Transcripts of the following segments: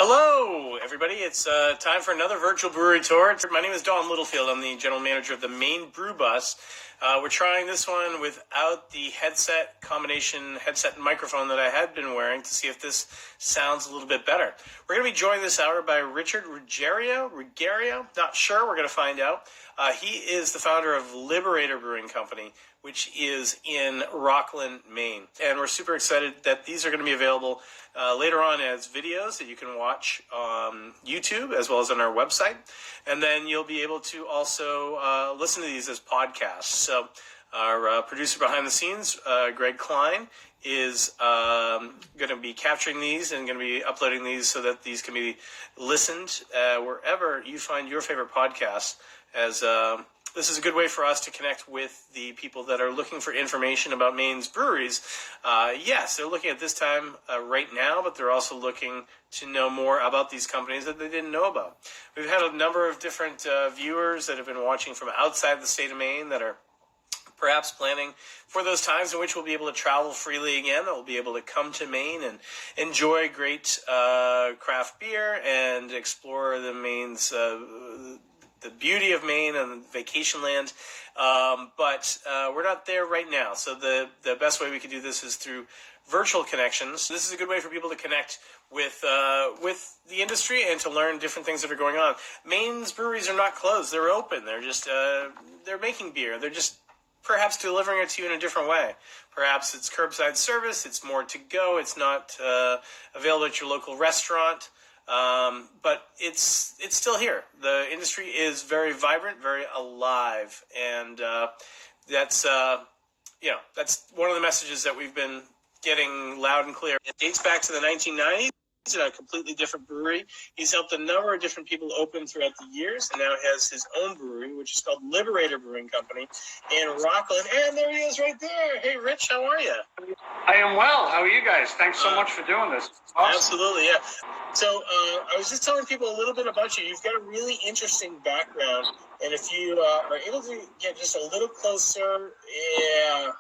Hello, everybody. It's time for another virtual brewery tour. My name is Don Littlefield. I'm the general manager of the Maine Brew Bus. We're trying this one without the combination headset and microphone that I had been wearing to see if this sounds a little bit better. We're going to be joined this hour by Richard Ruggiero, not sure. We're going to find out. He is the founder of Liberator Brewing Company, which is in Rockland, Maine. And we're super excited that these are going to be available later on as videos that you can watch on YouTube as well as on our website. And then you'll be able to also listen to these as podcasts. So our producer behind the scenes, Greg Klein, is going to be capturing these and going to be uploading these so that these can be listened wherever you find your favorite podcasts, as this is a good way for us to connect with the people that are looking for information about Maine's breweries. Yes, they're looking at this time right now, but they're also looking to know more about these companies that they didn't know about. We've had a number of different viewers that have been watching from outside the state of Maine that are perhaps planning for those times in which we'll be able to travel freely again, that we'll be able to come to Maine and enjoy great craft beer and explore the Maine's the beauty of Maine and vacation land, but we're not there right now. So the best way we can do this is through virtual connections. This is a good way for people to connect with the industry and to learn different things that are going on. Maine's breweries are not closed; they're open. They're just they're making beer. They're just perhaps delivering it to you in a different way. Perhaps it's curbside service. It's more to go. It's not available at your local restaurant. But it's still here. The industry is very vibrant, very alive, and that's that's one of the messages that we've been getting loud and clear. It dates back to the 1990s. It's a completely different brewery. He's helped a number of different people open throughout the years, and now has his own brewery, which is called Liberator Brewing Company in Rockland. And there he is right there. Hey, Rich, how are you? I am well. How are you guys? Thanks so much for doing this. Awesome. Absolutely, yeah. So I was just telling people a little bit about you. You've got a really interesting background, and if you are able to get just a little closer, yeah,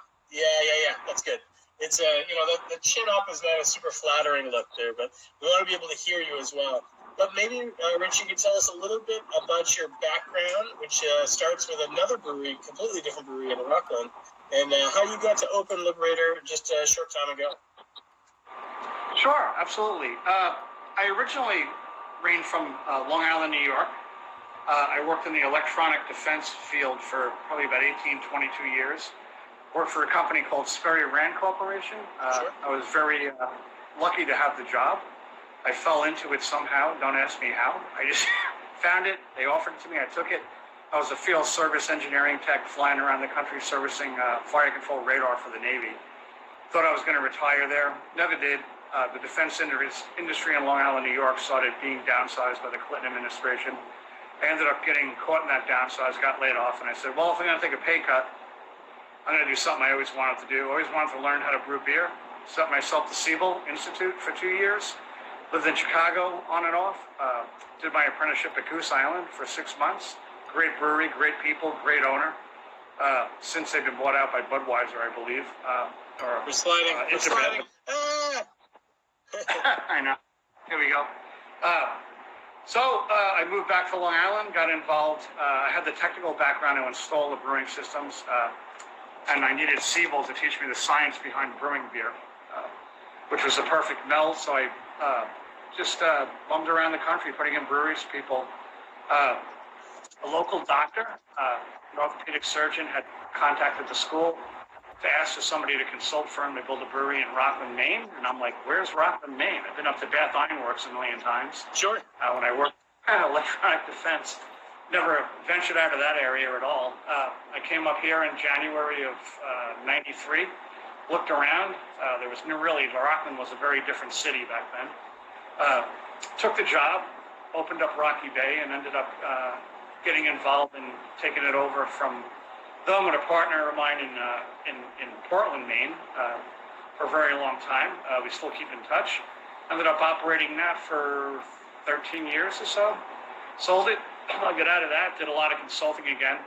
that's good. It's the chin up is not a super flattering look there, but we want to be able to hear you as well. But maybe, Rich, you could tell us a little bit about your background, which starts with another brewery, completely different brewery in Rockland, and how you got to open Liberator just a short time ago. Sure, absolutely. I originally reigned from Long Island, New York. I worked in the electronic defense field for probably about 18, 22 years. Worked for a company called Sperry Rand Corporation. Sure. I was very lucky to have the job. I fell into it somehow. Don't ask me how. I just found it. They offered it to me. I took it. I was a field service engineering tech flying around the country servicing fire control radar for the Navy. Thought I was going to retire there. Never did. The defense industry in Long Island, New York started being downsized by the Clinton administration. I ended up getting caught in that downsize, got laid off, and I said, well, if I'm going to take a pay cut, I'm going to do something I always wanted to do. Always wanted to learn how to brew beer. Set myself to Siebel Institute for 2 years. Lived in Chicago on and off. Did my apprenticeship at Goose Island for 6 months. Great brewery, great people, great owner. Since they've been bought out by Budweiser, I believe. We're sliding. I know. Here we go. So I moved back to Long Island, got involved. I had the technical background to install the brewing systems. And I needed Siebel to teach me the science behind brewing beer, which was a perfect meld. So I just bummed around the country, putting in breweries, people. A local doctor, an orthopedic surgeon, had contacted the school to ask for somebody to consult for him to build a brewery in Rockland, Maine. And I'm like, where's Rockland, Maine? I've been up to Bath Iron Works a million times. Sure. When I worked in electronic defense. Never ventured out of that area at all. I came up here in January of 93, looked around. Rockland was a very different city back then. Took the job, opened up Rocky Bay, and ended up getting involved in taking it over from them and a partner of mine in Portland, Maine, for a very long time. We still keep in touch. Ended up operating that for 13 years or so. Sold it. I got out of that, did a lot of consulting again,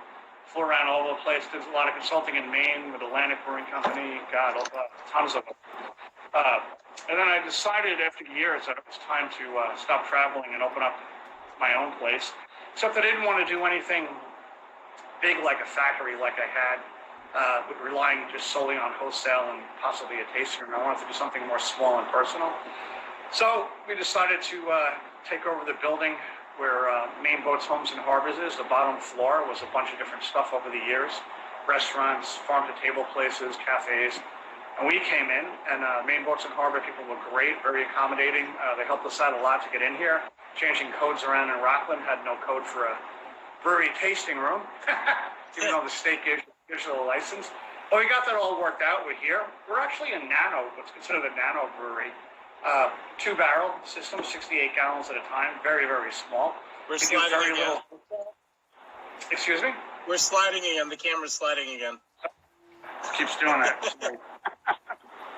flew around all over the place, did a lot of consulting in Maine with Atlantic Brewing Company, tons of them. And then I decided after years that it was time to stop traveling and open up my own place. Except I didn't want to do anything big like a factory like I had, relying just solely on wholesale and possibly a tasting room. I wanted to do something more small and personal. So we decided to take over the building where Maine Boats, Homes, and Harbors is. The bottom floor was a bunch of different stuff over the years. Restaurants, farm-to-table places, cafes. And we came in, and Maine Boats and Harbor people were great, very accommodating. They helped us out a lot to get in here. Changing codes around in Rockland, had no code for a brewery tasting room, even though the state gives you a license. But we got that all worked out. We're here. We're actually a nano, what's considered a nano brewery. 2-barrel system, 68 gallons at a time, very, very small. We're sliding again. Excuse me? We're sliding again. The camera's sliding again. Keeps doing that.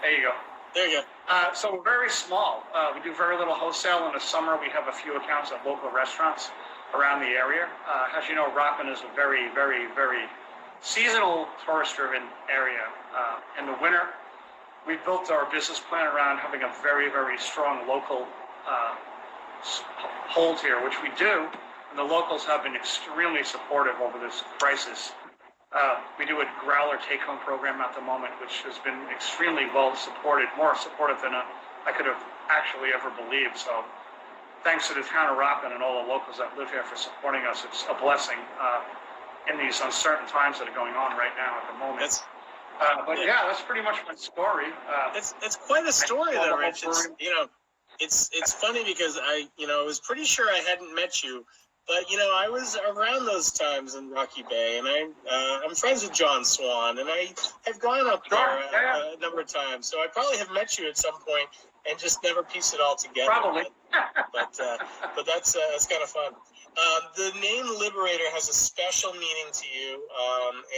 There you go. There you go. So we're very small. We do very little wholesale. In the summer, we have a few accounts at local restaurants around the area. As you know, Rockland is a very, very, very seasonal, tourist-driven area. In the winter, we built our business plan around having a very, very strong local hold here, which we do. And the locals have been extremely supportive over this crisis. We do a growler take-home program at the moment, which has been extremely well supported, more supportive than I could have actually ever believed. So thanks to the town of Rockland and all the locals that live here for supporting us. It's a blessing in these uncertain times that are going on right now at the moment. But yeah, that's pretty much my story. It's quite a story, though, Rich. It's funny because I was pretty sure I hadn't met you, but I was around those times in Rocky Bay, and I'm friends with John Swan, and I have gone up there a number of times, so I probably have met you at some point and just never pieced it all together. Probably. But that's kind of fun. The name Liberator has a special meaning to you,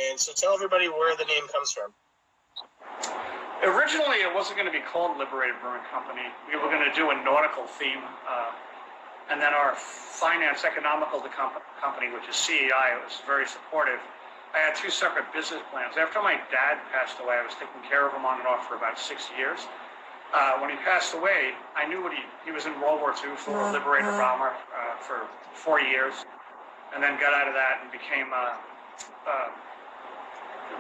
and so tell everybody where the name comes from. Originally, it wasn't going to be called Liberator Brewing Company. We were going to do a nautical theme, and then our finance economical company, which is CEI, was very supportive. I had two separate business plans. After my dad passed away, I was taking care of him on and off for about 6 years. When he passed away, I knew he was in World War II for a Liberator bomber for 4 years, and then got out of that and became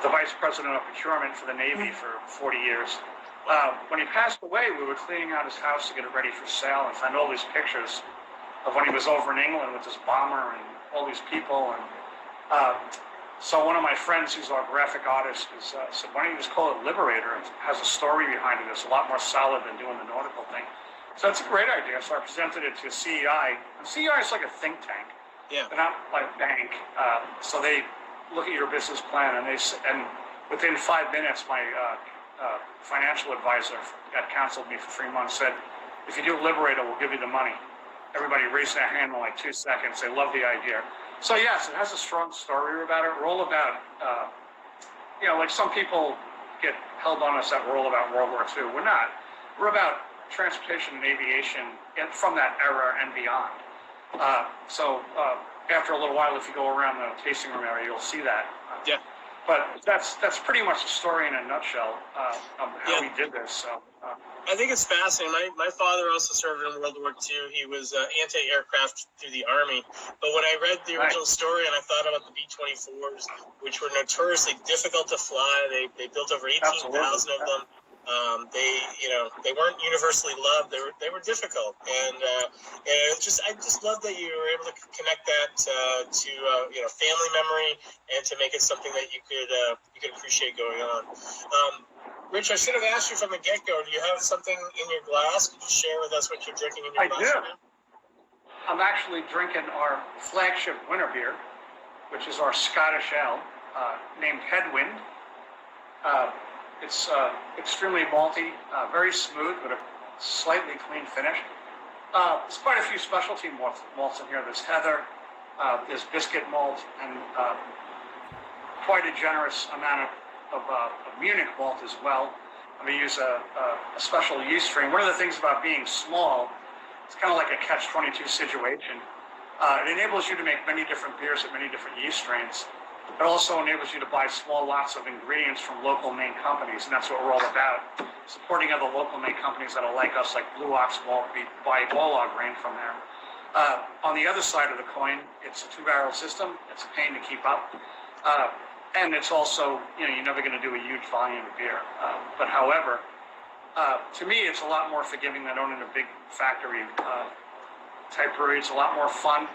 the vice president of procurement for the Navy for 40 years. When he passed away, we were cleaning out his house to get it ready for sale and found all these pictures of when he was over in England with this bomber and all these people. And so one of my friends, who's our graphic artist, said, why don't you just call it Liberator? It has a story behind it. It's a lot more solid than doing the nautical thing. So that's a great idea. So I presented it to CEI. And CEI is like a think tank. Yeah. They're not like a bank. So they look at your business plan, and within 5 minutes, my financial advisor that counseled me for 3 months said, if you do Liberator, we'll give you the money. Everybody raised their hand in like 2 seconds. They love the idea. So yes, it has a strong story about it. We're all about, like some people get held on us that we're all about World War II. We're not. We're about transportation and aviation from that era and beyond. After a little while, if you go around the tasting room area, you'll see that. Yeah. But that's pretty much the story in a nutshell of how we did this. So. I think it's fascinating. My father also served in World War II. He was anti-aircraft through the Army. But when I read the original story and I thought about the B-24s, which were notoriously difficult to fly, they built over 18,000 of them. They weren't universally loved. They were difficult, and I just love that you were able to connect that to family memory and to make it something that you could appreciate going on. Rich, I should have asked you from the get-go. Do you have something in your glass? Could you share with us what you're drinking in your glass? I do. I'm actually drinking our flagship winter beer, which is our Scottish ale, named Headwind. It's extremely malty, very smooth, but a slightly clean finish. There's quite a few specialty malts in here. There's heather, there's biscuit malt, and quite a generous amount of Munich malt as well. And we use a special yeast strain. One of the things about being small, it's kind of like a catch-22 situation. It enables you to make many different beers at many different yeast strains. It also enables you to buy small lots of ingredients from local Maine companies, and that's what we're all about, supporting other local Maine companies that are like us, like Blue Ox Malt. We buy all our grain from there. On the other side of the coin, it's a 2-barrel system. It's a pain to keep up. And it's also, you're never going to do a huge volume of beer. But however, to me, it's a lot more forgiving than owning a big factory type brewery. It's a lot more fun.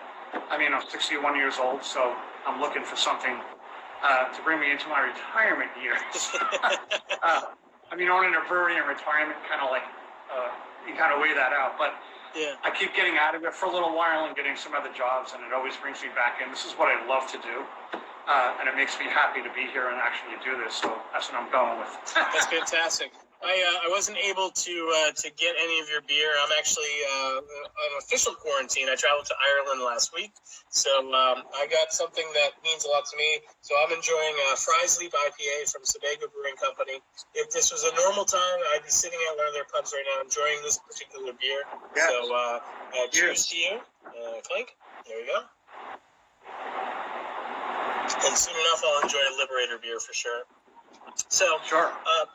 I mean, I'm 61 years old, so I'm looking for something to bring me into my retirement years. Owning a brewery in retirement, kind of like, you kind of weigh that out. But Yeah. I keep getting out of it for a little while and getting some other jobs, and it always brings me back in. This is what I love to do, and it makes me happy to be here and actually do this. So that's what I'm going with. That's fantastic. I wasn't able to get any of your beer. I'm actually on official quarantine. I traveled to Ireland last week, so I got something that means a lot to me. So I'm enjoying Fry's Leap IPA from Sebago Brewing Company. If this was a normal time, I'd be sitting at one of their pubs right now enjoying this particular beer. Yes. So cheers to you. Clink. There we go. And soon enough, I'll enjoy a Liberator beer for sure. So, Sure.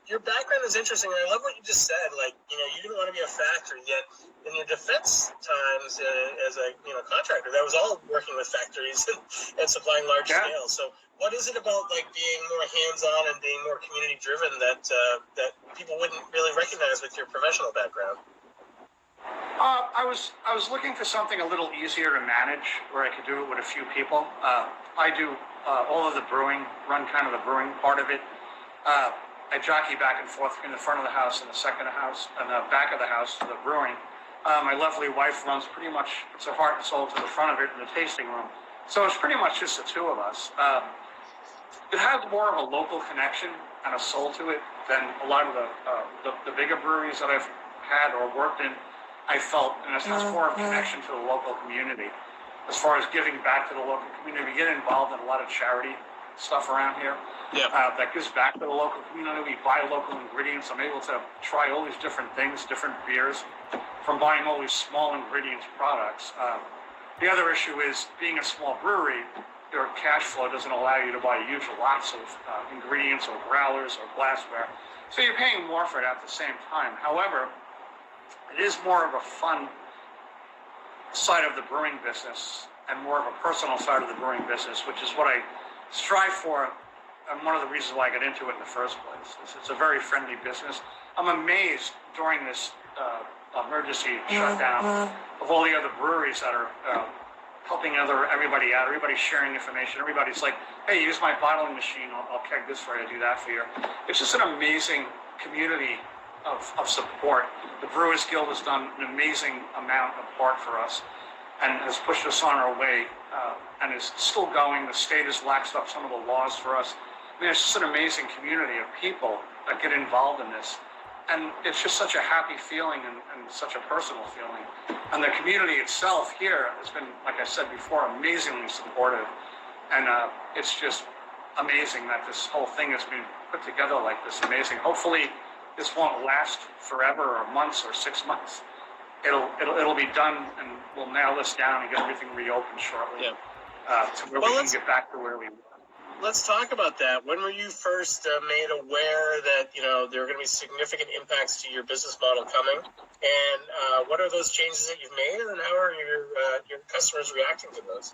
Your background is interesting. I love what you just said. Like, you didn't want to be a factory, yet in your defense times as a contractor, that was all working with factories and supplying large scale. So, what is it about like being more hands-on and being more community-driven that people wouldn't really recognize with your professional background? I was looking for something a little easier to manage, where I could do it with a few people. I do all of the brewing, run kind of the brewing part of it. I jockey back and forth between the front of the house and the second of the house and the back of the house to the brewing. My lovely wife runs pretty much, it's her heart and soul to the front of it in the tasting room. So it's pretty much just the two of us. It has more of a local connection and a soul to it than a lot of the bigger breweries that I've had or worked in. I felt, and it has more of a connection to the local community. As far as giving back to the local community, we get involved in a lot of charity stuff around here. Yeah. That gives back to the local community. We buy local ingredients. I'm able to try all these different things, different beers, from buying all these small ingredients products. The other issue is being a small brewery, your cash flow doesn't allow you to buy huge lots of ingredients or growlers or glassware. So you're paying more for it at the same time. However, it is more of a fun side of the brewing business and more of a personal side of the brewing business, which is what I strive for, and one of the reasons why I got into it in the first place. It's a very friendly business. I'm amazed during this emergency shutdown of all the other breweries that are helping everybody out. Everybody's sharing information. Everybody's like, hey, use my bottling machine. I'll keg this for you, do that for you. It's just an amazing community of support. The Brewers Guild has done an amazing amount of part for us and has pushed us on our way and is still going. The state has laxed up some of the laws for us. I mean, it's just an amazing community of people that get involved in this. And it's just such a happy feeling and such a personal feeling. And the community itself here has been, like I said before, amazingly supportive. And it's just amazing that this whole thing has been put together like this. Amazing. Hopefully this won't last forever or months or 6 months. It'll be done, and we'll nail this down and get everything reopened shortly. Yeah. To where we can get back to where we were. Let's talk about that. When were you first made aware that there are going to be significant impacts to your business model coming, and what are those changes that you've made, and how are your customers reacting to those?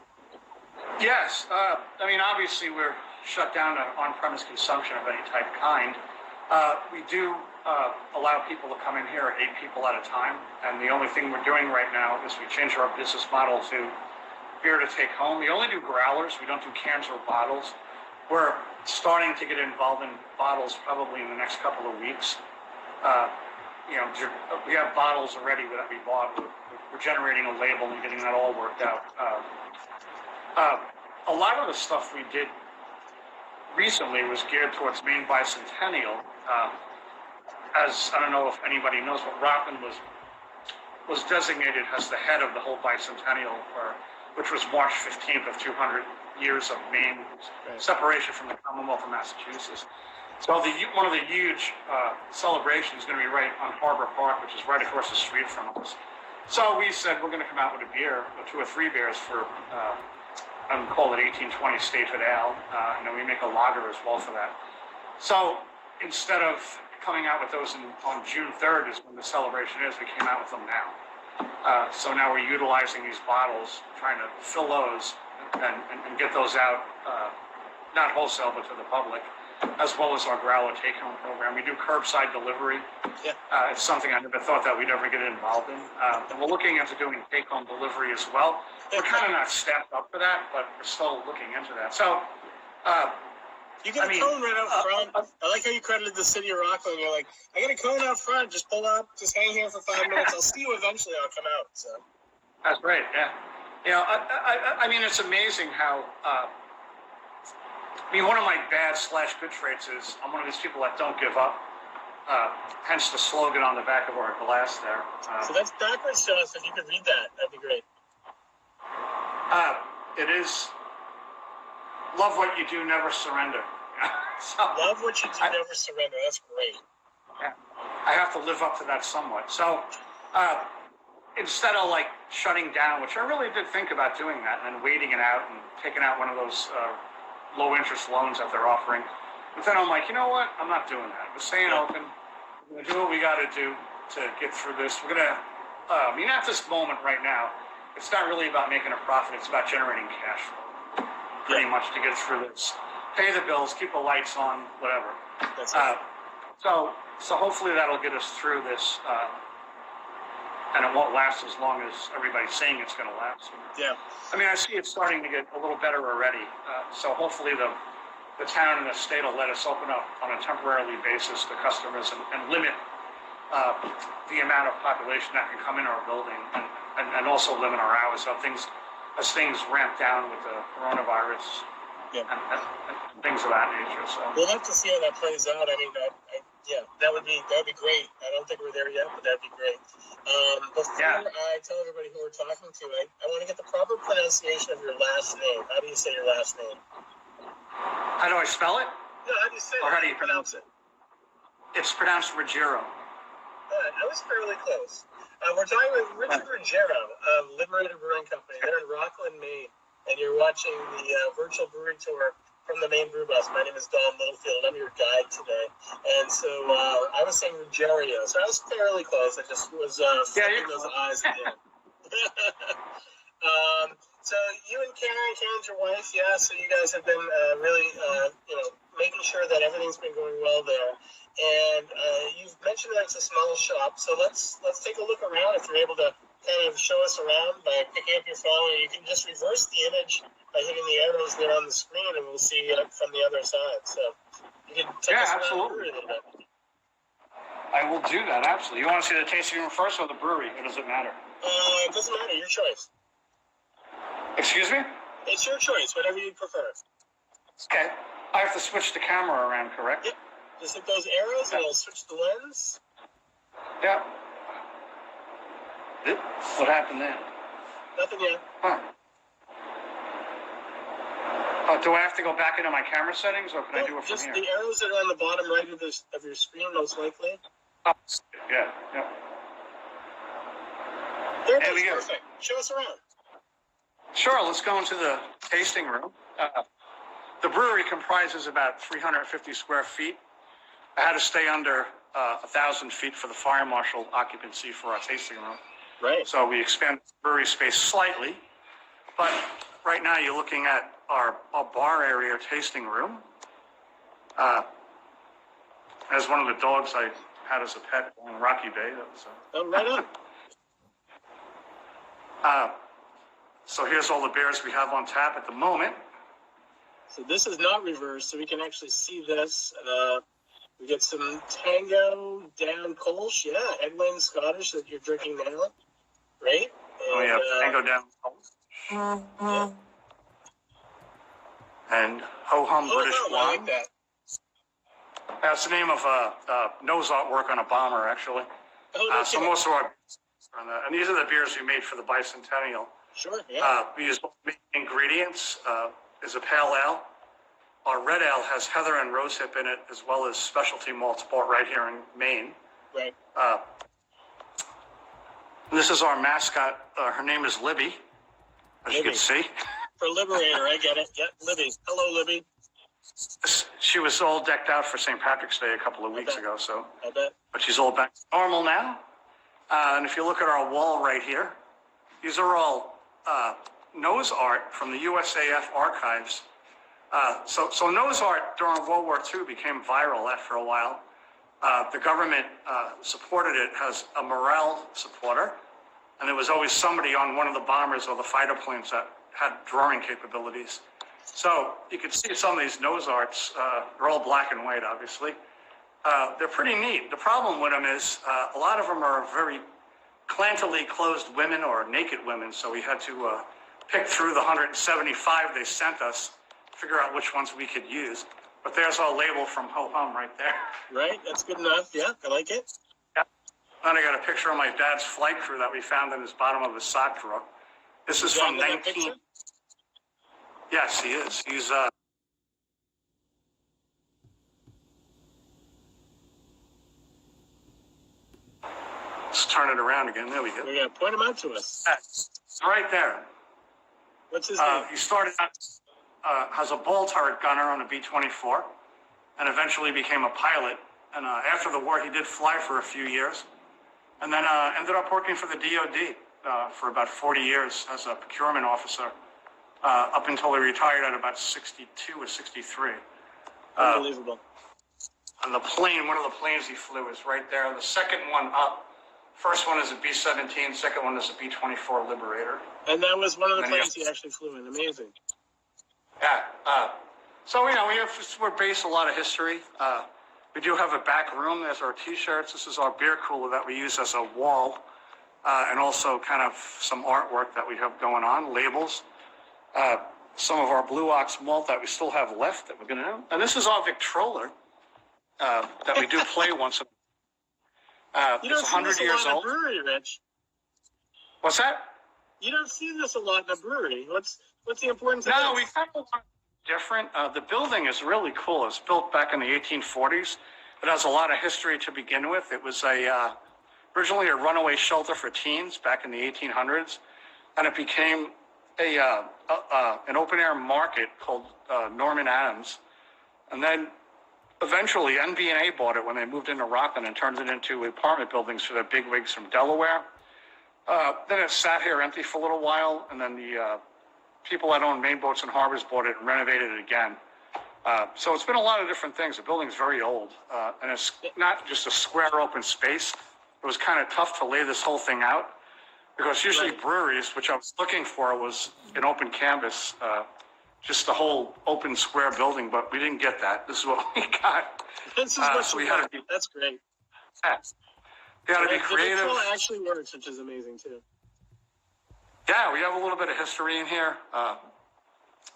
Yes, obviously we're shut down to on-premise consumption of any type kind. We do allow people to come in here, 8 people at a time, and the only thing we're doing right now is we changed our business model to beer to take home. We only do growlers. We don't do cans or bottles. We're starting to get involved in bottles probably in the next couple of weeks. We have bottles already that we bought. We're generating a label and getting that all worked out. A lot of the stuff we did recently was geared towards Maine Bicentennial. As I don't know if anybody knows, but Rockland was designated as the head of the whole bicentennial, which was March 15th of 200 years of Maine separation from the Commonwealth of Massachusetts. So one of the huge celebrations is going to be right on Harbor Park, which is right across the street from us. So we said we're going to come out with a beer, or 2 or 3 beers for and call it 1820 Statehood Ale. And then we make a lager as well for that. So instead of coming out with those on June 3rd is when the celebration is, we came out with them now. So now we're utilizing these bottles, trying to fill those and get those out, not wholesale, but to the public, as well as our growler take-home program. We do curbside delivery. Yeah. It's something I never thought that we'd ever get involved in. And we're looking into doing take-home delivery as well. We're kind of not staffed up for that, but we're still looking into that. So, you get a cone right out front. I like how you credited the city of Rockland. You're like, I got a cone out front. Just pull up. Just hang here for 5 minutes. I'll see you eventually. I'll come out. So that's right. Yeah. You know, I mean, it's amazing how. I mean, one of my bad/good traits is I'm one of these people that don't give up. Hence the slogan on the back of our glass there. So that's backwards to us. If you could read that, that'd be great. It is love what you do, never surrender. So, love what you do, never surrender. That's great. Yeah, I have to live up to that somewhat. So instead of like shutting down, which I really did think about doing that, and then waiting it out and taking out one of those low interest loans that they're offering. But then I'm like, you know what? I'm not doing that. We're staying open. We're gonna do what we got to do to get through this. We're gonna. I mean, at this moment right now, it's not really about making a profit. It's about generating cash flow, pretty much, to get through this. Pay the bills, keep the lights on, whatever. That's it. So hopefully that'll get us through this, and it won't last as long as everybody's saying it's going to last. Yeah. I mean, I see it starting to get a little better already. So hopefully the town and the state will let us open up on a temporary basis to customers and limit the amount of population that can come in our building, and also limit our hours. So as things ramp down with the coronavirus. Yeah. And things of that nature. So we'll have to see how that plays out. I mean, that would be great. I don't think we're there yet, but that'd be great. Before I tell everybody who we're talking to, I want to get the proper pronunciation of your last name. How do you say your last name? How do I spell it? No, how do you say it? Or how do you pronounce it? It's pronounced Ruggiero. I was fairly close. We're talking with Richard Ruggiero of Liberator Brewing Company. They're in Rockland, Maine. And you're watching the virtual brewery tour from the Maine Brew Bus. My name is Don Littlefield. I'm your guide today. And so I was saying Ruggiero. So I was fairly close. I just was flipping those eyes again. So you and Karen's your wife, yeah. So you guys have been really, making sure that everything's been going well there. And you've mentioned that it's a small shop. So let's take a look around if you're able to kind of show us around by picking up your phone, and you can just reverse the image by hitting the arrows there on the screen, and we'll see it from the other side. So you can take us around the brewery a little bit. I will do that, absolutely. You want to see the tasting room first or the brewery, or does it matter? It doesn't matter, your choice. Excuse me? It's your choice, whatever you prefer. Okay. I have to switch the camera around, correct? Yep. Just hit those arrows, and it'll switch the lens. Yeah. What happened then? Nothing yet. Huh. Do I have to go back into my camera settings, or can I do it from just here? The arrows that are on the bottom right of your screen, most likely. Oh, yeah. There we go. Perfect. Show us around. Sure, let's go into the tasting room. The brewery comprises about 350 square feet. I had to stay under 1,000 feet for the fire marshal occupancy for our tasting room. Right. So we expanded the brewery space slightly, but right now you're looking at our bar area tasting room. As one of the dogs I had as a pet in Rocky Bay. That was, right on. So here's all the beers we have on tap at the moment. So this is not reversed, so we can actually see this. We get some Tango Down Kolsch, Headland Scottish that you're drinking now. Great. And, Tango Down Kolsch. Yeah. And Ho Hum British Wine. I like that. That's the name of nose artwork on a bomber, actually. So most of our and these are the beers we made for the bicentennial. Sure, yeah. We use main ingredients. Is a pale ale. Our red ale has heather and rosehip in it, as well as specialty malts bought right here in Maine. Right. This is our mascot. Her name is Libby, as you can see. For Liberator, I get it. Yep, Libby. Hello, Libby. She was all decked out for St. Patrick's Day a couple of weeks ago, so. I bet. But she's all back to normal now. And if you look at our wall right here, these are all nose art from the USAF archives. So nose art during World War II became viral after a while. The government supported it as a morale supporter, and there was always somebody on one of the bombers or the fighter planes that had drawing capabilities. So you can see some of these nose arts, they're all black and white, obviously. They're pretty neat. The problem with them is a lot of them are very clantily clothed women or naked women, so we had to pick through the 175 they sent us, figure out which ones we could use. But there's our label from Ho Hum right there. Right, that's good enough. Yeah, I like it. Yeah. And I got a picture of my dad's flight crew that we found in his bottom of his sock drawer. This is from 19... Yes, he is. He's let's turn it around again. There we go. Yeah, point him out to us. It's right there. What's his name? He started out as a ball turret gunner on a B-24 and eventually became a pilot. And after the war, he did fly for a few years and then ended up working for the DOD for about 40 years as a procurement officer up until he retired at about 62 or 63. Unbelievable. And the plane, one of the planes he flew is right there. The second one up. First one is a B-17, second one is a B-24 Liberator. And that was one of the planes he actually flew in. Amazing. Yeah. So, we're based a lot of history. We do have a back room. There's our T-shirts. This is our beer cooler that we use as a wall. And also kind of some artwork that we have going on, labels. Some of our Blue Ox malt that we still have left that we're going to do. And this is our Victrola that we do play once in a while. You don't it's see 100 this a years lot old. in a brewery, Rich. What's that? You don't see this a lot in a brewery. What's the importance of No, this? we kind of different. The building is really cool. It's built back in the 1840s. It has a lot of history to begin with. It was originally a runaway shelter for teens back in the 1800s, and it became an open-air market called Norman Adams. And then eventually NB&A bought it when they moved into Rockland and turned it into apartment buildings for their bigwigs from Delaware. Then it sat here empty for a little while, and then the people that own Maine Boats and Harbors bought it and renovated it again. So it's been a lot of different things. The building's very old, and it's not just a square open space. It was kind of tough to lay this whole thing out because usually breweries, which I was looking for, was an open canvas, just the whole open square building, but we didn't get that. This is what we got. This is what so you we had got. to be, That's great. yeah. You got to be The creative. Victrola actually works, which is amazing too. Yeah, we have a little bit of history in here.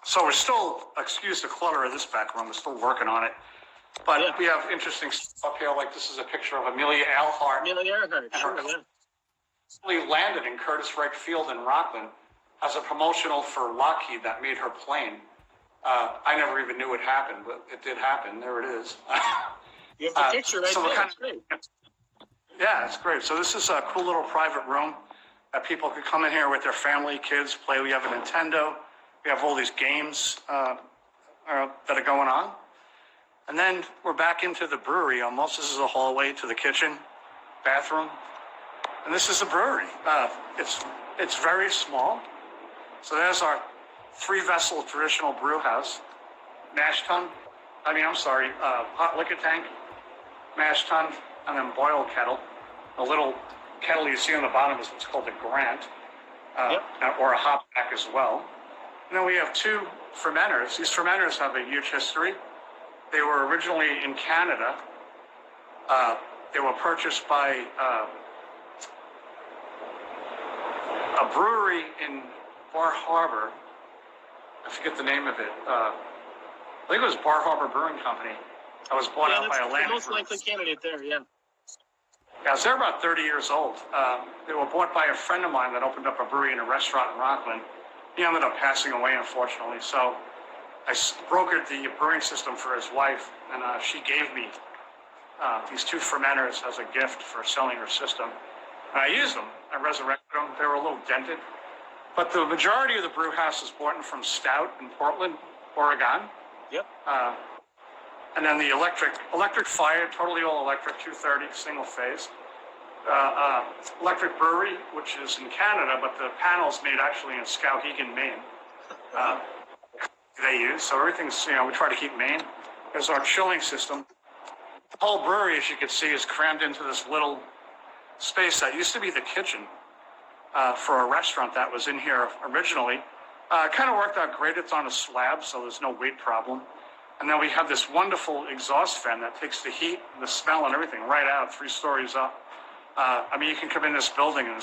So we're still, excuse the clutter of this back room, we're still working on it. But we have interesting stuff up here, like this is a picture of Amelia Earhart. Amelia Earhart, sure, yeah. She landed in Curtis Wright Field in Rockland as a promotional for Lockheed that made her plane. I never even knew it happened, but it did happen. There it is. You have the picture right there. That's great. Yeah, it's great. So this is a cool little private room that people could come in here with their family, kids, play. We have a Nintendo. We have all these games that are going on. And then we're back into the brewery almost. This is a hallway to the kitchen, bathroom. And this is the brewery. It's very small. So there's our 3-vessel traditional brew house. Hot liquor tank, mash tun, and then boil kettle. The little kettle you see on the bottom is what's called a grant, or a hop back as well. And then we have 2 fermenters. These fermenters have a huge history. They were originally in Canada. They were purchased by a brewery in Bar Harbor. I forget the name of it. I think it was Bar Harbor Brewing Company. I was bought out by a land. The most likely candidate there, yeah. Yeah, so they're about 30 years old. They were bought by a friend of mine that opened up a brewery and a restaurant in Rockland. He ended up passing away, unfortunately. So I brokered the brewing system for his wife, and she gave me these 2 fermenters as a gift for selling her system. And I used them. I resurrected them. They were a little dented. But the majority of the brew house is bought from Stout in Portland, Oregon. Yep. And then the electric fire, totally all electric, 230, single phase. Electric brewery, which is in Canada, but the panel's made actually in Skowhegan, Maine. They use, so everything's, we try to keep Maine. There's our chilling system. The whole brewery, as you can see, is crammed into this little space that used to be the kitchen for a restaurant that was in here originally. It kind of worked out great. It's on a slab, so there's no weight problem. And then we have this wonderful exhaust fan that takes the heat, the smell, and everything right out 3 stories up. You can come in this building and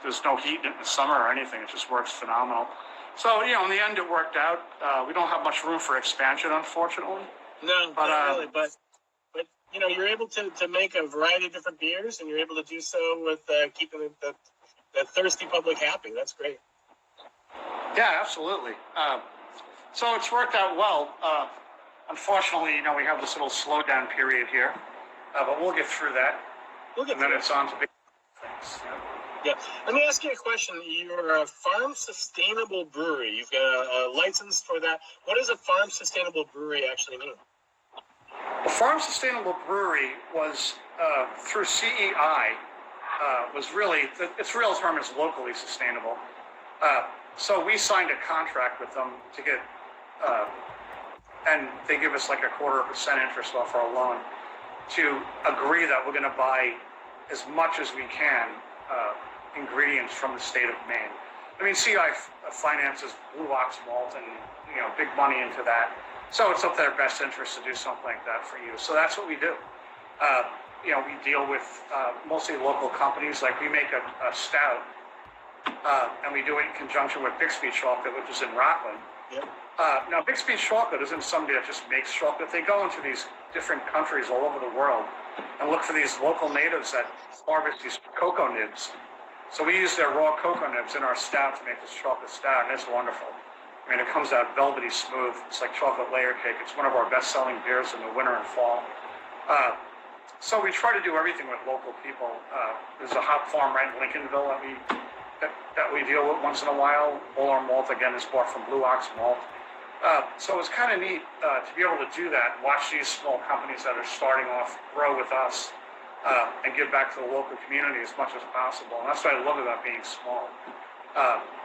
there's no heat in the summer or anything. It just works phenomenal. So, in the end, it worked out. We don't have much room for expansion, unfortunately. No, not really. But you're able to make a variety of different beers, and you're able to do so with keeping the thirsty public happy. That's great. Yeah, absolutely. So it's worked out well. Unfortunately, we have this little slowdown period here, but we'll get through that. And then it's on to big things. Yeah. Let me ask you a question. You're a farm sustainable brewery. You've got a license for that. What does a farm sustainable brewery actually mean? The farm sustainable brewery was through CEI. Was really its real term is locally sustainable. So we signed a contract with them to get, and they give us like 0.25% interest off our loan to agree that we're going to buy as much as we can ingredients from the state of Maine. CI finances Blue Ox malt and big money into that. So it's up to their best interest to do something like that for you. So that's what we do. We deal with mostly local companies. Like we make a stout, and we do it in conjunction with Bixby Chocolate, which is in Rockland. Yep. Now, Bixby Chocolate isn't somebody that just makes chocolate. They go into these different countries all over the world and look for these local natives that harvest these cocoa nibs. So we use their raw cocoa nibs in our stout to make this chocolate stout, and it's wonderful. It comes out velvety smooth. It's like chocolate layer cake. It's one of our best-selling beers in the winter and fall. So we try to do everything with local people. There's a hop farm right in Lincolnville that we deal with once in a while. All our malt, again, is bought from Blue Ox Malt. So it's kind of neat to be able to do that, watch these small companies that are starting off grow with us and give back to the local community as much as possible. And that's what I love about being small,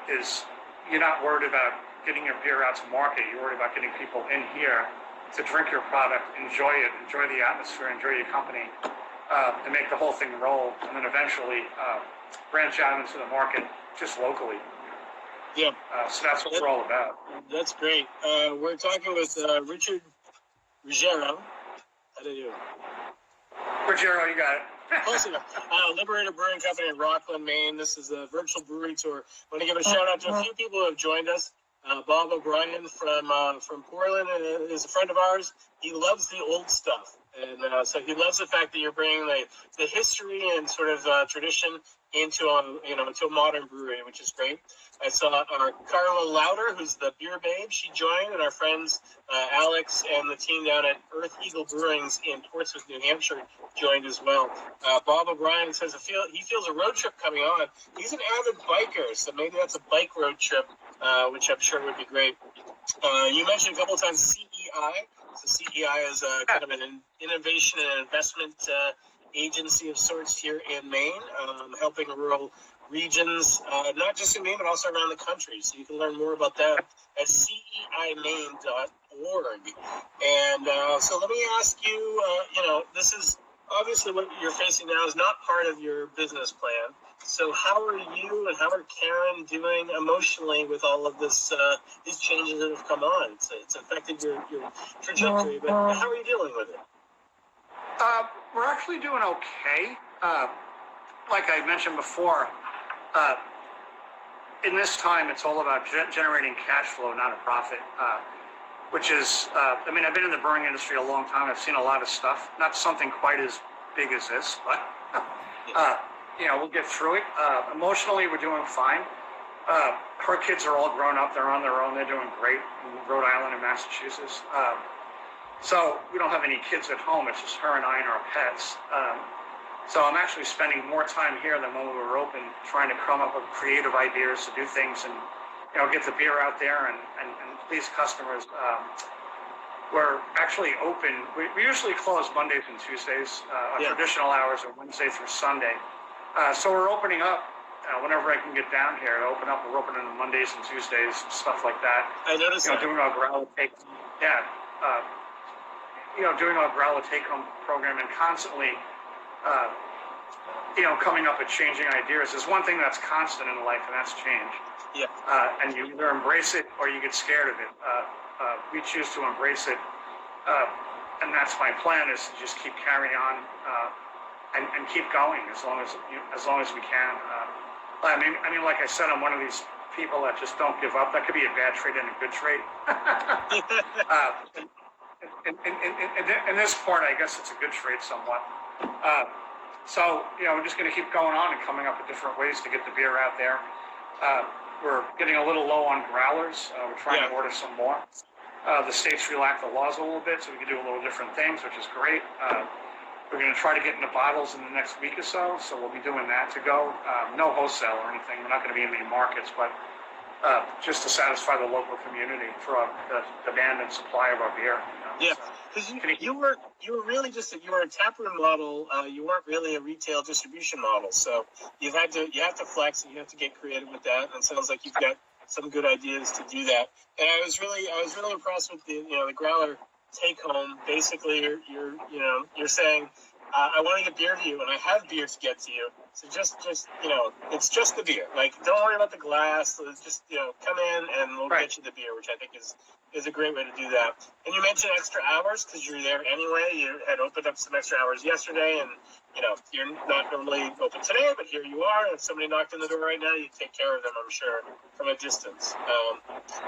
is you're not worried about getting your beer out to market. You're worried about getting people in here to drink your product, enjoy it, enjoy the atmosphere, enjoy your company, and make the whole thing roll, and then eventually branch out into the market just locally. Yeah. So that's what we're all about. That's great. We're talking with Richard Ruggiero. How do you do? Ruggiero, you got it. Close enough. Liberator Brewing Company in Rockland, Maine. This is a virtual brewery tour. I want to give a shout out to a few people who have joined us. Bob O'Brien from Portland is a friend of ours. He loves the old stuff, and so he loves the fact that you're bringing the history and sort of tradition into a modern brewery, which is great. I saw our Carla Lauder, who's the beer babe. She joined, and our friends Alex and the team down at Earth Eagle Brewings in Portsmouth, New Hampshire, joined as well. Bob O'Brien says he feels a road trip coming on. He's an avid biker, so maybe that's a bike road trip, which I'm sure would be great. You mentioned a couple of times CEI. So CEI is kind of an innovation and investment agency of sorts here in Maine, helping rural regions, not just in Maine, but also around the country. So you can learn more about that at ceimaine.org. And so let me ask you, this is obviously what you're facing now is not part of your business plan. So how are you and how are Karen doing emotionally with all of this, these changes that have come on? It's affected your trajectory, but how are you dealing with it? We're actually doing okay. Like I mentioned before, in this time, it's all about generating cash flow, not a profit, which is, I've been in the brewing industry a long time. I've seen a lot of stuff, not something quite as big as this, but, we'll get through it. Emotionally, we're doing fine. Her kids are all grown up. They're on their own. They're doing great in Rhode Island and Massachusetts. So we don't have any kids at home. It's just her and I and our pets. So I'm actually spending more time here than when we were open, trying to come up with creative ideas to do things and, get the beer out there and please customers. We're actually open. We usually close Mondays and Tuesdays. Our traditional hours are Wednesday through Sunday. So we're opening up whenever I can get down here to open up. We're opening on Mondays and Tuesdays, stuff like that. I noticed that. Doing our growler take. Yeah. Doing our growler take home program and constantly, coming up with changing ideas. There's one thing that's constant in life, and that's change. Yeah. And you either embrace it or you get scared of it. We choose to embrace it, and that's my plan: is to just keep carrying on and keep going as long as we can. I mean, like I said, I'm one of these people that just don't give up. That could be a bad trait and a good trait. In this part, I guess it's a good trait somewhat. So we're just going to keep going on and coming up with different ways to get the beer out there. We're getting a little low on growlers. We're trying to order some more. The state's relaxed the laws a little bit, so we can do a little different things, which is great. We're going to try to get into bottles in the next week or so we'll be doing that to go. No wholesale or anything. We're not going to be in any markets, but just to satisfy the local community for the demand and supply of our beer. Yeah, because you were really you were a taproom model. You weren't really a retail distribution model. So you have to flex and you have to get creative with that. And it sounds like you've got some good ideas to do that. And I was really impressed with the growler take home. Basically, you're saying, I want to get beer to you, and I have beer to get to you. So just it's just the beer. Like, don't worry about the glass. Let's just come in and we'll get you the beer, which I think is a great way to do that. And you mentioned extra hours because you're there anyway. You had opened up some extra hours yesterday, and you're not normally open today, but here you are. If somebody knocked on the door right now, you take care of them, I'm sure, from a distance.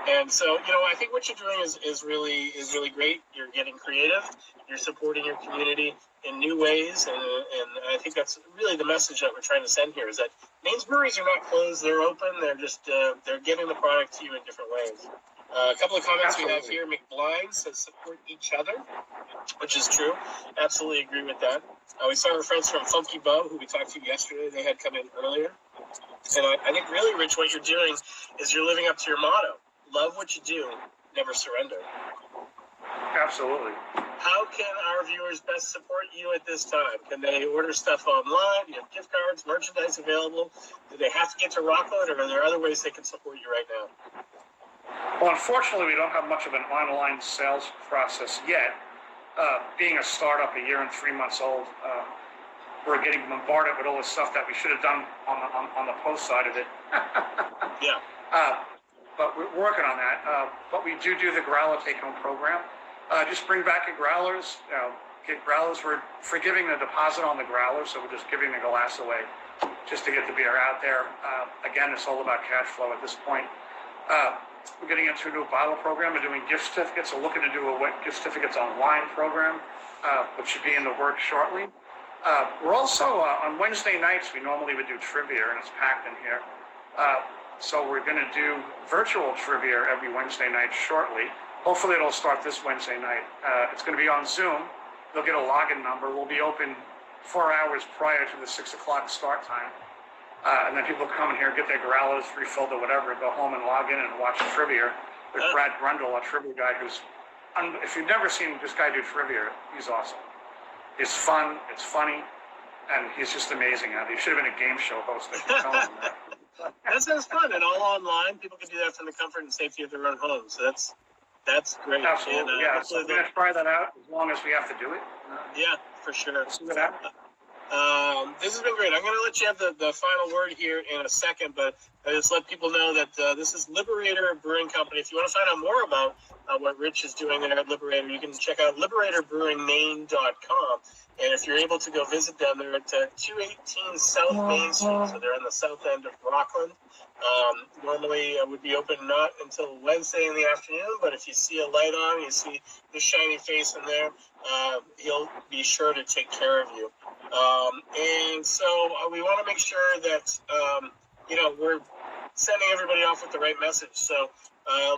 And so I think what you're doing is really great. You're getting creative. You're supporting your community in new ways, and I think that's really the message that we're trying to send here, is that Maine's breweries are not closed. They're open. They're just they're getting the product to you in different ways. A couple of comments we have here. McBlyne says support each other, which is true. Absolutely agree with that. We saw our friends from Funky Bow, who we talked to yesterday. They had come in earlier. And I think really, Rich, what you're doing is you're living up to your motto. Love what you do, never surrender. Absolutely. How can our viewers best support you at this time? Can they order stuff online? Do you have gift cards, merchandise available? Do they have to get to Rockland, or are there other ways they can support you right now? Well, unfortunately, we don't have much of an online sales process yet. Being a startup, a year and 3 months old, we're getting bombarded with all the stuff that we should have done on the post side of it. Yeah. But we're working on that. But we do the growler take-home program. Just bring back your growlers. Get growlers. We're forgiving the deposit on the growlers, so we're just giving the glass away just to get the beer out there. Again, it's all about cash flow at this point. We're getting into a new bottle program. We're doing gift certificates. We're looking to do a gift certificates on wine program, which should be in the works shortly. We're also, on Wednesday nights, we normally would do trivia, and it's packed in here. So we're going to do virtual trivia every Wednesday night shortly. Hopefully it'll start this Wednesday night. It's going to be on Zoom. They'll get a login number. We'll be open 4 hours prior to the 6 o'clock start time. And then people come in here, get their growlers refilled or whatever, go home and log in and watch trivia. There's Brad Grundle, a trivia guy who's, if you've never seen this guy do trivia, he's awesome. It's fun, it's funny, and he's just amazing at it. He should have been a game show host. I keep telling him that. That sounds fun, and all online. People can do that from the comfort and safety of their own homes. So that's great. Absolutely, and, so we're going to try that out as long as we have to do it. Yeah, for sure. See what happens. This has been great. I'm going to let you have the final word here in a second, but I just let people know that this is Liberator Brewing Company. If you want to find out more about what Rich is doing there at Liberator, you can check out liberatorbrewingmaine.com. And if you're able to go visit them, they're at 218 South Main Street, so they're on the south end of Rockland. Normally would be open not until Wednesday in the afternoon, but if you see a light on, you see the shiny face in there, he'll be sure to take care of you. And so we want to make sure that, we're sending everybody off with the right message. So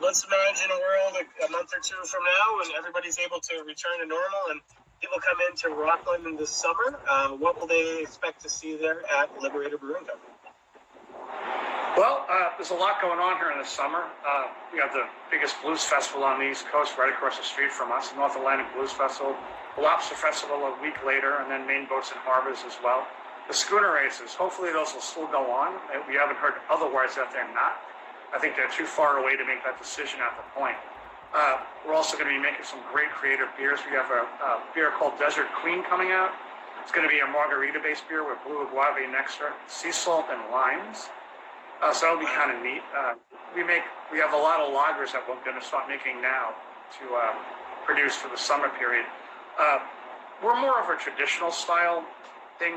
let's imagine a world a month or two from now when everybody's able to return to normal and people come into Rockland in the summer, what will they expect to see there at Liberator Brewing Company? Well, there's a lot going on here in the summer. We have the biggest blues festival on the East Coast right across the street from us, North Atlantic Blues Festival, the Lobster Festival a week later, and then Maine Boats and Harbors as well. The schooner races, hopefully those will still go on. We haven't heard otherwise that they're not. I think they're too far away to make that decision at the point. We're also going to be making some great creative beers. We have a beer called Desert Queen coming out. It's going to be a margarita-based beer with blue agave nectar, sea salt, and limes. So that'll be kind of neat. We have a lot of lagers that we're going to start making now to produce for the summer period. We're more of a traditional style thing,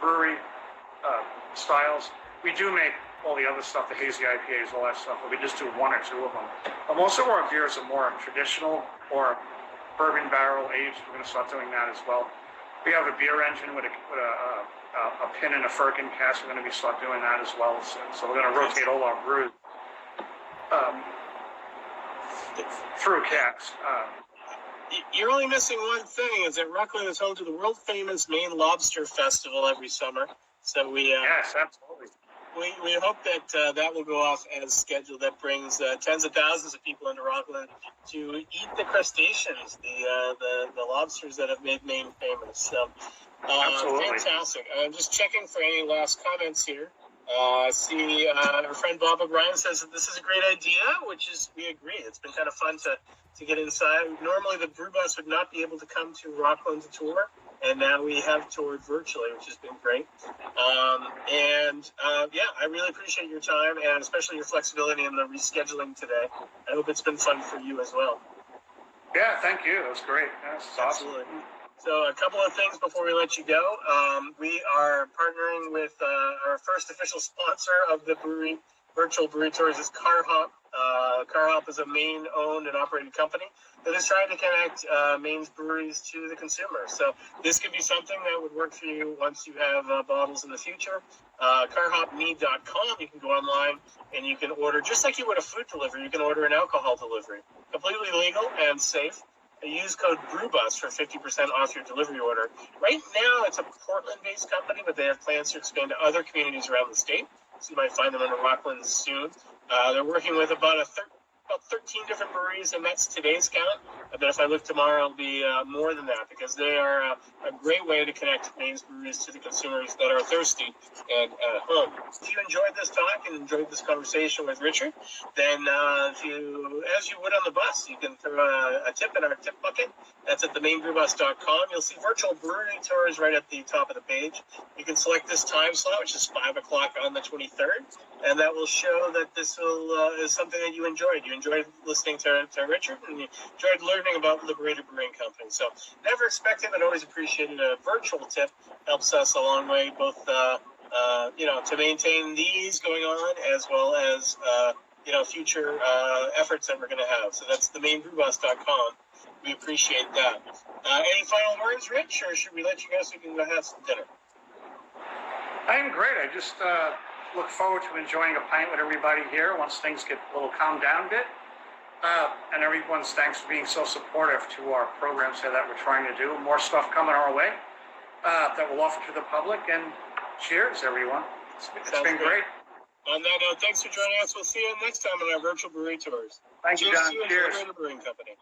brewery styles. We do make all the other stuff, the hazy IPAs, all that stuff, but we just do one or two of them. But most of our beers are more traditional or bourbon barrel aged. We're going to start doing that as well. We have a beer engine with a pin and a firkin cask. We're going to start doing that as well. So we're going to rotate all our brews through casks. You're only missing one thing, is that Rockland is home to the world famous Maine Lobster Festival every summer. So yes, absolutely. We hope that that will go off as scheduled. That brings tens of thousands of people into Rockland to eat the crustaceans, the lobsters that have made Maine famous. So fantastic. I'm just checking for any last comments here. I see our friend Bob O'Brien says that this is a great idea, which is, we agree. It's been kind of fun to get inside. Normally the brew bus would not be able to come to Rockland to tour, and now we have toured virtually, which has been great. I really appreciate your time and especially your flexibility in the rescheduling today. I hope it's been fun for you as well. Yeah, thank you. That was great. That's awesome. Absolutely. So a couple of things before we let you go. We are partnering with our first official sponsor of the virtual brewery tours is Car Hop. Car Hop is a Maine-owned and operated company that is trying to connect Maine's breweries to the consumer. So this could be something that would work for you once you have bottles in the future. CarHopMe.com, you can go online and you can order, just like you would a food delivery, you can order an alcohol delivery. Completely legal and safe. Use code BREWBUS for 50% off your delivery order. Right now, it's a Portland-based company, but they have plans to expand to other communities around the state. So you might find them in Rockland soon. They're working with about 13 different breweries, and that's today's count. I bet if I look tomorrow, it'll be more than that, because they are a great way to connect Maine's breweries to the consumers that are thirsty and at home. If you enjoyed this talk and enjoyed this conversation with Richard, then as you would on the bus, you can throw a tip in our tip bucket. That's at themainbrewbus.com. You'll see virtual brewery tours right at the top of the page. You can select this time slot, which is 5 o'clock on the 23rd, and that will show that this is something that you enjoyed. You enjoyed listening to Richard, and you enjoyed learning about Liberator Brewing Company. So never expected, but always appreciated a virtual tip. Helps us a long way, both to maintain these going on, as well as future efforts that we're going to have. So that's themainbrewbus.com. We appreciate that. Any final words, Rich, or should we let you go so we can go have some dinner? I am great. I just look forward to enjoying a pint with everybody here once things get a little calmed down a bit. And everyone's thanks for being so supportive to our programs here that we're trying to do. More stuff coming our way that we'll offer to the public. And cheers, everyone. It's been great. On that note, thanks for joining us. We'll see you next time on our virtual brewery tours. Thank you, John. Cheers to you and Liberator Brewing Company.